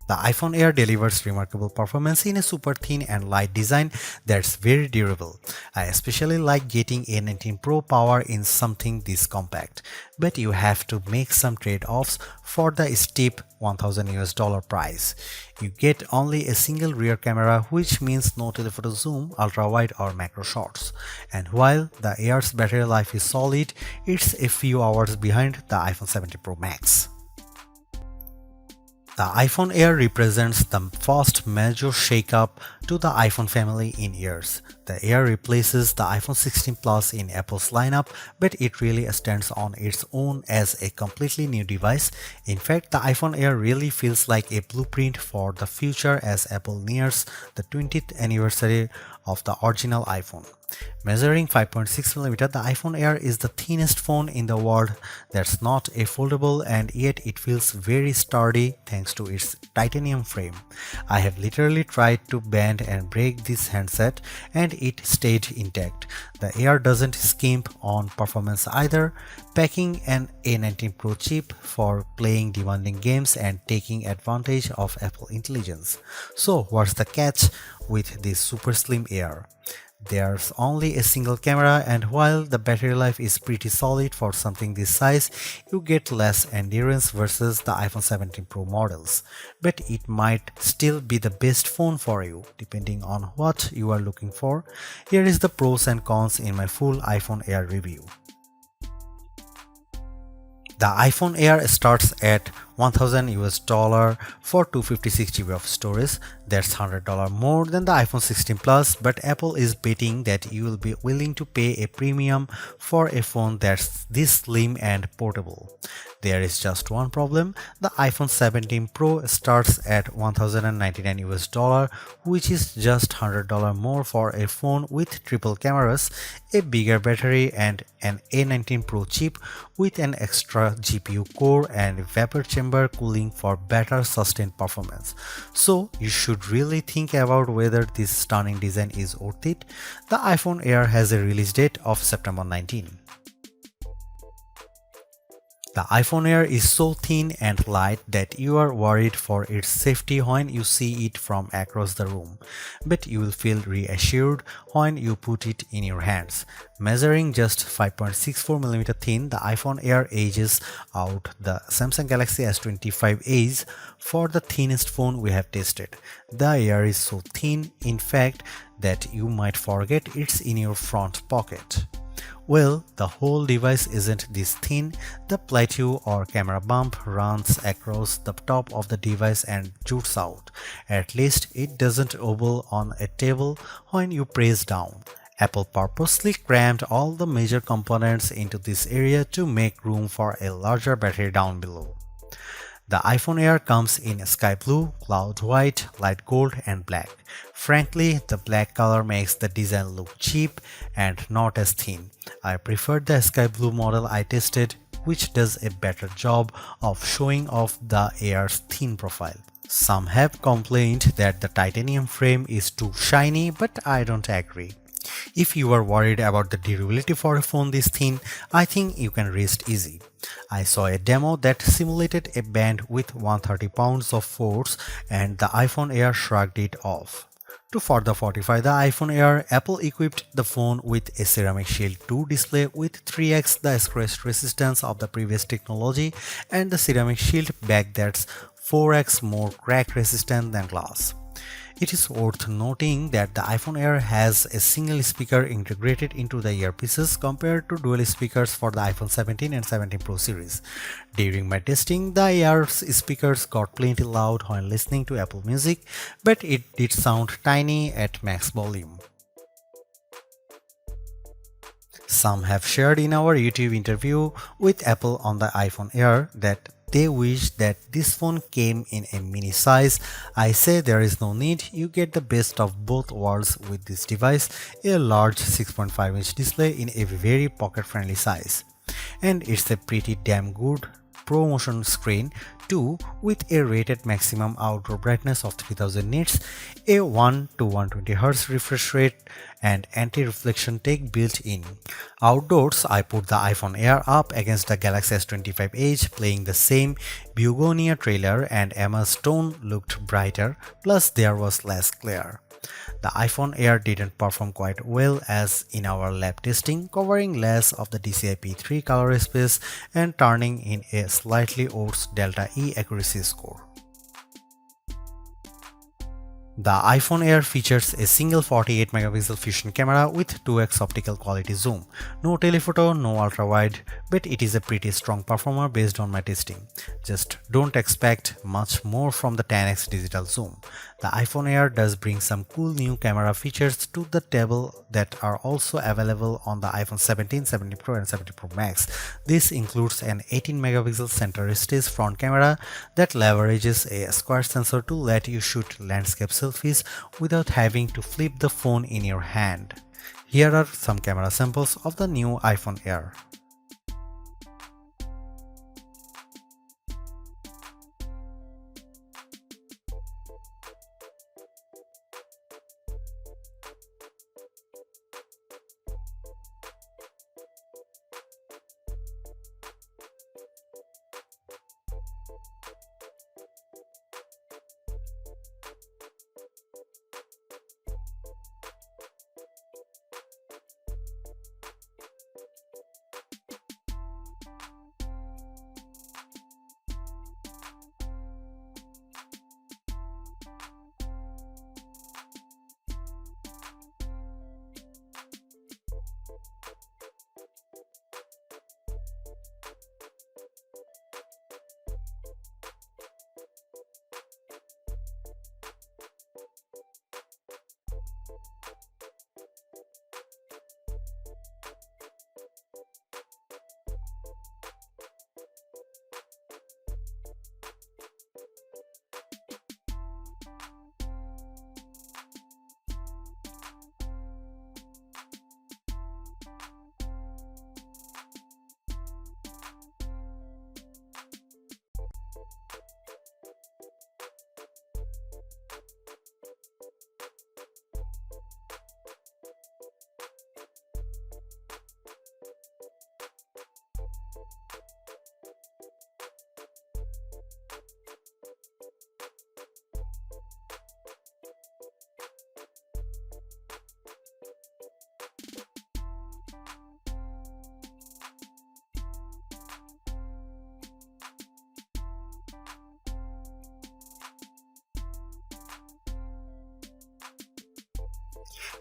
The iPhone Air delivers remarkable performance in a super thin and light design that's very durable. I especially like getting A19 Pro power in something this compact, but you have to make some trade-offs for the steep $1,000 price. You get only a single rear camera, which means no telephoto zoom, ultra-wide or macro shots. And while the Air's battery life is solid, it's a few hours behind the iPhone 17 Pro Max. The iPhone Air represents the first major shakeup to the iPhone family in years. The Air replaces the iPhone 16 Plus in Apple's lineup, but it really stands on its own as a completely new device. In fact, the iPhone Air really feels like a blueprint for the future as Apple nears the 20th anniversary of the original iPhone. Measuring 5.6mm, the iPhone Air is the thinnest phone in the world that's not a foldable, and yet it feels very sturdy thanks to its titanium frame. I have literally tried to bend and break this handset and it stayed intact. The Air doesn't skimp on performance either, packing an A19 Pro chip for playing demanding games and taking advantage of Apple intelligence. So what's the catch with this super slim Air? There's only a single camera, and while the battery life is pretty solid for something this size, you get less endurance versus the iPhone 17 Pro models. But it might still be the best phone for you, depending on what you are looking for. Here is the pros and cons in my full iPhone Air review. The iPhone Air starts at $1,000 for 256GB of storage. That's $100 more than the iPhone 16 Plus, but Apple is betting that you will be willing to pay a premium for a phone that's this slim and portable. There is just one problem. The iPhone 17 Pro starts at $1,099, which is just $100 more for a phone with triple cameras, a bigger battery, and an A19 Pro chip with an extra GPU core and vapor chamber cooling for better sustained performance. So you should really think about whether this stunning design is worth it. The iPhone Air has a release date of September 19. The iPhone Air is so thin and light that you are worried for its safety when you see it from across the room, but you will feel reassured when you put it in your hands. Measuring just 5.64mm thin, the iPhone Air edges out the Samsung Galaxy S25 Edge for the thinnest phone we have tested. The Air is so thin, in fact, that you might forget it's in your front pocket. Well, the whole device isn't this thin. The plateau or camera bump runs across the top of the device and jutes out. At least it doesn't wobble on a table when you press down. Apple purposely crammed all the major components into this area to make room for a larger battery down below. The iPhone Air comes in sky blue, cloud white, light gold, and black. Frankly, the black color makes the design look cheap and not as thin. I preferred the sky blue model I tested, which does a better job of showing off the Air's thin profile. Some have complained that the titanium frame is too shiny, but I don't agree. If you are worried about the durability for a phone this thin, I think you can rest easy. I saw a demo that simulated a band with 130 pounds of force, and the iPhone Air shrugged it off. To further fortify the iPhone Air, Apple equipped the phone with a Ceramic Shield 2 display with 3x the scratch resistance of the previous technology and the Ceramic Shield back that's 4x more crack resistant than glass. It is worth noting that the iPhone Air has a single speaker integrated into the earpieces compared to dual speakers for the iPhone 17 and 17 Pro series. During my testing, the Air's speakers got plenty loud when listening to Apple Music, but it did sound tiny at max volume. Some have shared in our YouTube interview with Apple on the iPhone Air that they wish that this phone came in a mini size. I say there is no need, you get the best of both worlds with this device, a large 6.5-inch display in a very pocket-friendly size. And it's a pretty damn good ProMotion screen, 2 with a rated maximum outdoor brightness of 3000 nits, a 1 to 120 Hz refresh rate, and anti-reflection tech built in. Outdoors, I put the iPhone Air up against the Galaxy S25 Edge, playing the same Begonia trailer, and Emma's tone looked brighter, plus there was less glare. The iPhone Air didn't perform quite well as in our lab testing, covering less of the DCI-P3 color space and turning in a slightly worse Delta E accuracy score. The iPhone Air features a single 48 megapixel fusion camera with 2x optical quality zoom. No telephoto, no ultra-wide, but it is a pretty strong performer based on my testing. Just don't expect much more from the 10x digital zoom. The iPhone Air does bring some cool new camera features to the table that are also available on the iPhone 17, 17 Pro and 17 Pro Max. This includes an 18 megapixel center stage front camera that leverages a square sensor to let you shoot landscape selfies without having to flip the phone in your hand. Here are some camera samples of the new iPhone Air.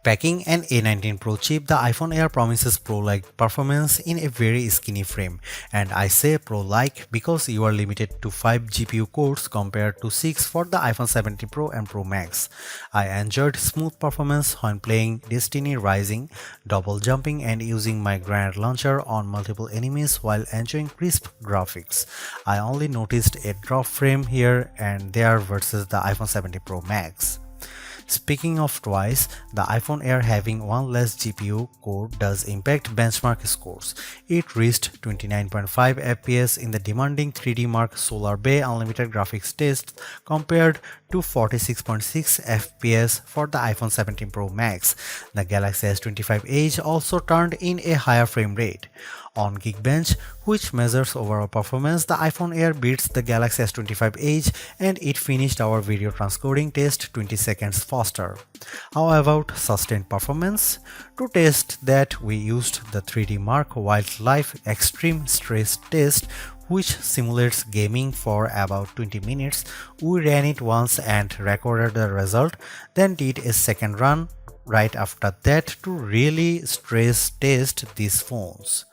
Packing an A19 Pro chip, the iPhone Air promises Pro-like performance in a very skinny frame, and I say Pro-like because you are limited to 5 GPU cores compared to 6 for the iPhone 17 Pro and Pro Max. I enjoyed smooth performance when playing Destiny Rising, double jumping and using my grenade launcher on multiple enemies while enjoying crisp graphics. I only noticed a drop frame here and there versus the iPhone 17 Pro Max. Speaking of twice, the iPhone Air having one less GPU core does impact benchmark scores. It reached 29.5 FPS in the demanding 3D Mark Solar Bay Unlimited graphics test compared to 46.6 FPS for the iPhone 17 Pro Max. The Galaxy S25 Edge also turned in a higher frame rate. On Geekbench, which measures overall performance, the iPhone Air beats the Galaxy S25 Edge and it finished our video transcoding test 20 seconds faster. How about sustained performance? To test that, we used the 3D Mark Wildlife Extreme Stress Test, which simulates gaming for about 20 minutes. We ran it once and recorded the result, then did a second run right after that to really stress test these phones.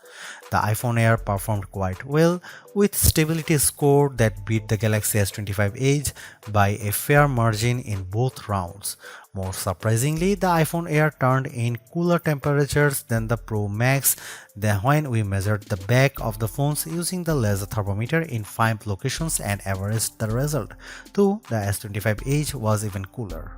The iPhone Air performed quite well, with stability score that beat the Galaxy S25 Edge by a fair margin in both rounds. More surprisingly, the iPhone Air turned in cooler temperatures than the Pro Max when we measured the back of the phones using the laser thermometer in 5 locations and averaged the result, though the S25 Edge was even cooler.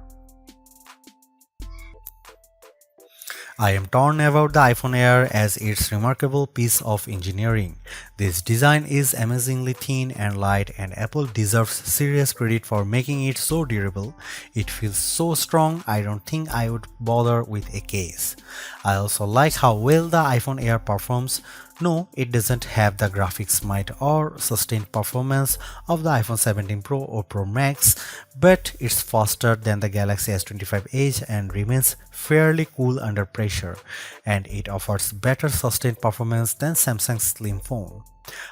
I am torn about the iPhone Air as its remarkable piece of engineering. This design is amazingly thin and light, and Apple deserves serious credit for making it so durable. It feels so strong, I don't think I would bother with a case. I also like how well the iPhone Air performs. No, it doesn't have the graphics might or sustained performance of the iPhone 17 Pro or Pro Max, but it's faster than the Galaxy S25 Edge and remains fairly cool under pressure, and it offers better sustained performance than Samsung's slim phone.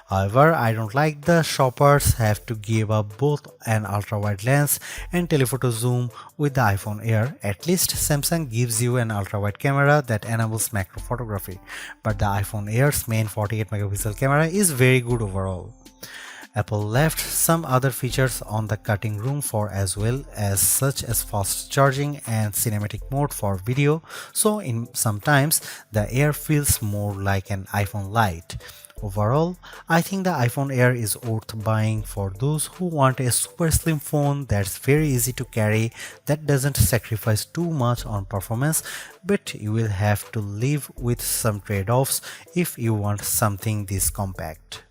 However, I don't like the shoppers have to give up both an ultra-wide lens and telephoto zoom with the iPhone Air. At least Samsung gives you an ultra-wide camera that enables macro photography, but the iPhone Air's main 48 megapixel camera is very good overall. Apple left some other features on the cutting room floor as well, as such as fast charging and cinematic mode for video, so in sometimes the Air feels more like an iPhone Lite. Overall, I think the iPhone Air is worth buying for those who want a super slim phone that's very easy to carry, that doesn't sacrifice too much on performance, but you will have to live with some trade-offs if you want something this compact.